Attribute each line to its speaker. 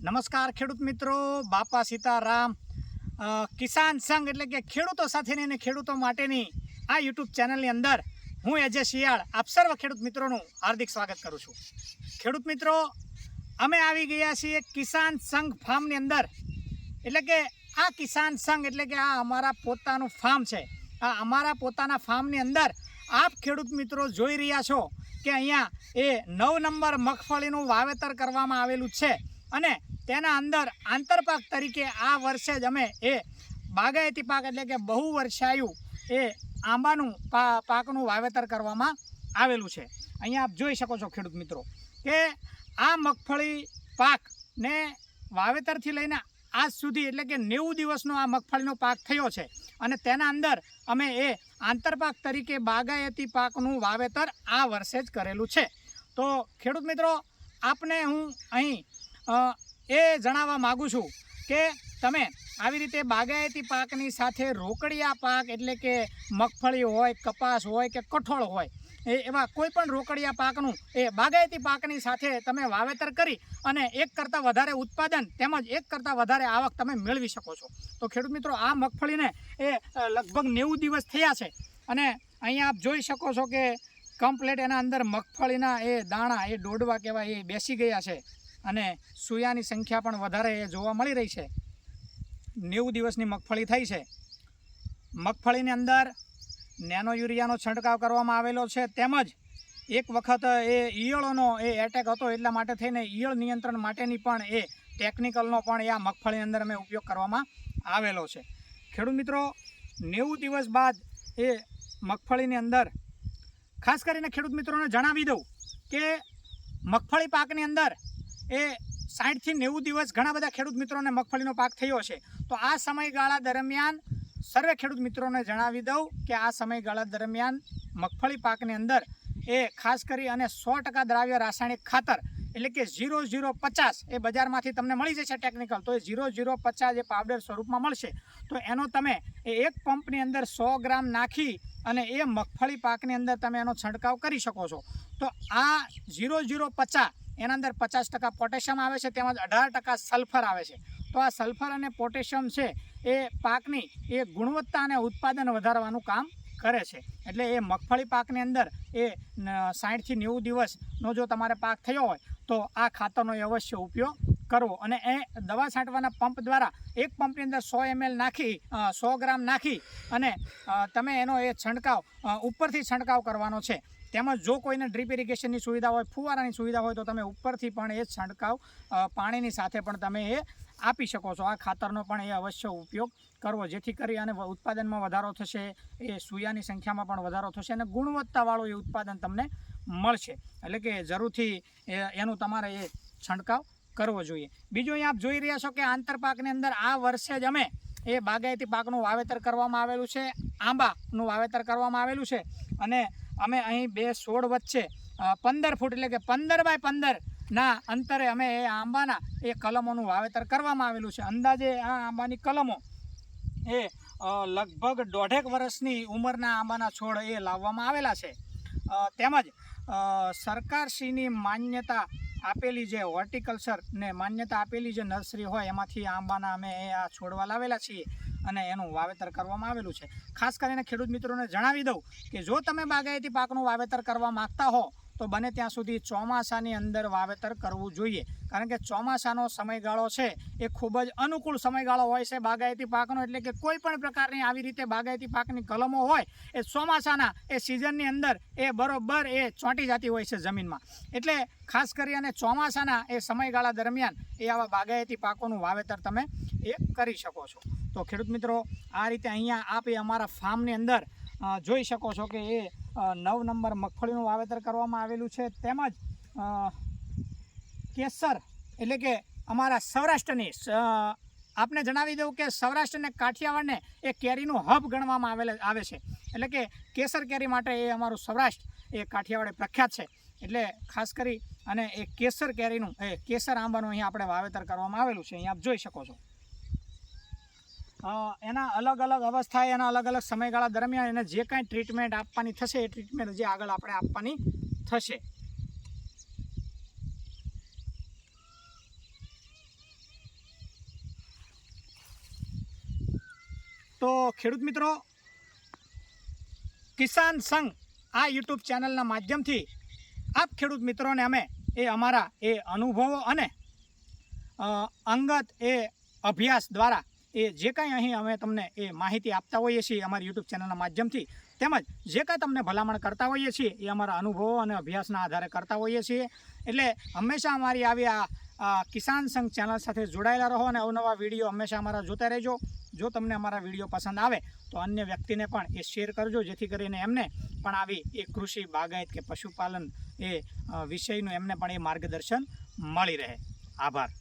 Speaker 1: નમસ્કાર ખેડૂત મિત્રો, બાપા સીતારામ. કિસાન સંઘ એટલે કે ખેડૂતો સાથેની અને ખેડૂતો માટેની આ યુટ્યુબ ચેનલની અંદર હું એજે શિયાળ આપ સર્વ ખેડૂત મિત્રોનું હાર્દિક સ્વાગત કરું છું. ખેડૂત મિત્રો, અમે આવી ગયા છીએ કિસાન સંઘ ફાર્મની અંદર. એટલે કે આ કિસાન સંઘ એટલે કે આ અમારા પોતાનું ફાર્મ છે. આ અમારા પોતાના ફાર્મની અંદર આપ ખેડૂત મિત્રો જોઈ રહ્યા છો કે અહીંયા એ 9 નંબર મગફળીનું વાવેતર કરવામાં આવેલું છે અને તેના અંદર આંતરપાક તરીકે આ વર્ષે જ અમે એ બાગાયતી પાક એટલે કે બહુ વર્ષાયુ એ આંબાનું પાકનું વાવેતર કરવામાં આવેલું છે. અહીંયા આપ જોઈ શકો છો ખેડૂત મિત્રો કે આ મગફળી પાકને વાવેતરથી લઈને આજ સુધી એટલે કે 90 દિવસનો આ મગફળીનો પાક થયો છે અને તેના અંદર અમે એ આંતરપાક તરીકે બાગાયતી પાકનું વાવેતર આ વર્ષે જ કરેલું છે. તો ખેડૂત મિત્રો, આપને હું અહીં એ જણાવવા માગું છું કે તમે આવી રીતે બાગાયતી પાકની સાથે રોકડિયા પાક એટલે કે મગફળી હોય, કપાસ હોય કે કઠોળ હોય એવા કોઈ પણ રોકડિયા પાકનું એ બાગાયતી પાકની સાથે તમે વાવેતર કરી અને એક કરતાં વધારે ઉત્પાદન તેમજ એક કરતાં વધારે આવક તમે મેળવી શકો છો. તો ખેડૂત મિત્રો, આ મગફળીને એ લગભગ 90 દિવસ થયા છે અને અહીંયા આપ જોઈ શકો છો કે કમ્પ્લેટ એના અંદર મગફળીના એ દાણા એ ડોડવા કહેવાય એ બેસી ગયા છે અને સૂયાની સંખ્યા પણ વધારે એ જોવા મળી રહી છે. 90 દિવસની મગફળી થઈ છે. મગફળીની અંદર નેનો યુરિયાનો છંટકાવ કરવામાં આવેલો છે તેમજ એક વખત એ ઈયળોનો એ એટેક હતો એટલા માટે થઈને ઈયળ નિયંત્રણ માટેની પણ એ ટેકનિકલનો પણ એ આ મગફળીની અંદર અમે ઉપયોગ કરવામાં આવેલો છે. ખેડૂત મિત્રો, 90 દિવસ બાદ એ મગફળીની અંદર ખાસ કરીને ખેડૂત મિત્રોને જણાવી દઉં કે મગફળી પાકની અંદર એ 60 થી 90 દિવસ ઘણા બધા ખેડૂત મિત્રોને મગફળીનો પાક થયો છે. તો આ સમયગાળા દરમિયાન સર્વે ખેડૂત મિત્રોને જણાવી દઉં કે આ સમયગાળા દરમિયાન મગફળી પાકની અંદર એ ખાસ કરી અને 100% દ્રાવ્ય રાસાયણિક ખાતર એટલે કે 0050 એ બજારમાંથી તમને મળી જશે ટેકનિકલ. તો એ 0050 એ પાવડર સ્વરૂપમાં મળશે. તો એનો તમે એ એક પંપની અંદર 100 ગ્રામ નાખી અને એ મગફળી પાકની અંદર તમે એનો છંટકાવ કરી શકો છો. તો આ 0050 એના અંદર 50% પોટેશિયમ આવે છે તેમજ 18% સલ્ફર આવે છે. તો આ સલ્ફર અને પોટેશિયમ છે એ પાકની એ ગુણવત્તા અને ઉત્પાદન વધારવાનું કામ કરે છે. એટલે એ મગફળી પાકની અંદર એ 60 થી 90 દિવસનો જો તમારે પાક થયો હોય તો આ ખાતરનો અવશ્ય ઉપયોગ કરવો અને એ દવા છાંટવાના પંપ દ્વારા એક પંપની અંદર 100 ml નાખી 100 ગ્રામ નાખી અને તમે એનો એ છંટકાવ ઉપરથી છંટકાવ કરવાનો છે. તેમજ જો કોઈને ડ્રીપ ઇરિગેશનની સુવિધા હોય, ફુવારાની સુવિધા હોય તો તમે ઉપરથી પણ એ છંટકાવ પાણીની સાથે પણ તમે એ આપી શકો છો. આ ખાતરનો પણ એ અવશ્ય ઉપયોગ કરવો જેથી કરી અને ઉત્પાદનમાં વધારો થશે, એ સૂયાની સંખ્યામાં પણ વધારો થશે અને ગુણવત્તાવાળું એ ઉત્પાદન તમને મળશે. એટલે કે જરૂરથી એનું તમારે એ છંટકાવ કરવો જોઈએ. બીજું અહીંયા આપ જોઈ રહ્યા છો કે આંતરપાકની અંદર આ વર્ષે જ અમે એ બાગાયતી પાકનું વાવેતર કરવામાં આવેલું છે. આંબાનું વાવેતર કરવામાં આવેલું છે અને અમે અહીં 2 છોડ વચ્ચે 15 ફૂટ એટલે કે 15 બાય 15 ના અંતરે અમે એ આંબાના એ કલમોનું વાવેતર કરવામાં આવેલું છે. અંદાજે આ આંબાની કલમો એ લગભગ 1.5 વર્ષની ઉંમરના આંબાના છોડ એ લાવવામાં આવેલા છે. તેમજ સરકારશ્રીની માન્યતા આપેલી જે હોર્ટિકલ્ચરને માન્યતા આપેલી જે નર્સરી હોય એમાંથી આંબાના અમે આ છોડવા લાવેલા છીએ અને એનું વાવેતર કરવામાં આવેલું છે. ખાસ કરીને ખેડૂત મિત્રોને જણાવી દઉં કે જો તમે બાગાયતી પાકનું વાવેતર કરવા માગતા હો તો બને ત્યાં સુધી ચોમાસાની અંદર વાવેતર કરવું જોઈએ. કારણ કે ચોમાસાનો સમયગાળો છે એ ખૂબ જ અનુકૂળ સમયગાળો હોય છે બાગાયતી પાકનો. એટલે કે કોઈ પણ પ્રકારની આવી રીતે બાગાયતી પાકની કલમો હોય એ ચોમાસાના એ સિઝનની અંદર એ બરોબર એ ચોંટી જતી હોય છે જમીનમાં. એટલે ખાસ કરી અને ચોમાસાના એ સમયગાળા દરમિયાન એ આવા બાગાયતી પાકોનું વાવેતર તમે એ કરી શકો છો. તો ખેડૂત મિત્રો, આ રીતે અહીંયા આપ એ અમારા ફાર્મની અંદર જોઈ શકો છો કે એ 9 નંબર મગફળીનું વાવેતર કરવામાં આવેલું છે. તેમજ કેસર એટલે કે અમારા સૌરાષ્ટ્રની આપને જણાવી દઉં કે સૌરાષ્ટ્ર અને કાઠિયાવાડને એ કેરીનું હબ ગણવામાં આવે છે. એટલે કે કેસર કેરી માટે એ અમારું સૌરાષ્ટ્ર એ કાઠિયાવાડે પ્રખ્યાત છે. એટલે ખાસ કરી અને એ કેસર કેરીનું એ કેસર આંબાનું અહીંયા આપણે વાવેતર કરવામાં આવેલું છે. અહીંયા આપ જોઈ શકો છો. એના અલગ અલગ અવસ્થાએ એના અલગ અલગ સમયગાળા દરમિયાન એને જે કાંઈ ટ્રીટમેન્ટ આપવાની થશે એ ટ્રીટમેન્ટ જે આગળ આપણે આપવાની થશે. તો ખેડૂત મિત્રો, કિસાન સંઘ આ યુટ્યુબ ચેનલના માધ્યમથી આપ ખેડૂત મિત્રોને અમે એ અમારા એ અનુભવો અને અંગત એ અભ્યાસ દ્વારા એ જે કાંઈ અહીં અમે તમને એ માહિતી આપતા હોઈએ છીએ અમારી યુટ્યુબ ચેનલના માધ્યમથી, તેમજ જે કાંઈ તમને ભલામણ કરતા હોઈએ છીએ એ અમારા અનુભવો અને અભ્યાસના આધારે કરતા હોઈએ છીએ. એટલે હંમેશા અમારી આવી આ કિસાન સંઘ ચેનલ સાથે જોડાયેલા રહો અને અવનવા વિડીયો હંમેશા અમારા જોતા રહેજો. જો તમને અમારા વિડીયો પસંદ આવે તો અન્ય વ્યક્તિને પણ એ શેર કરજો, જેથી કરીને એમને પણ આવી એ કૃષિ, બાગાયત કે પશુપાલન એ વિષયનું એમને પણ એ માર્ગદર્શન મળી રહે. આભાર.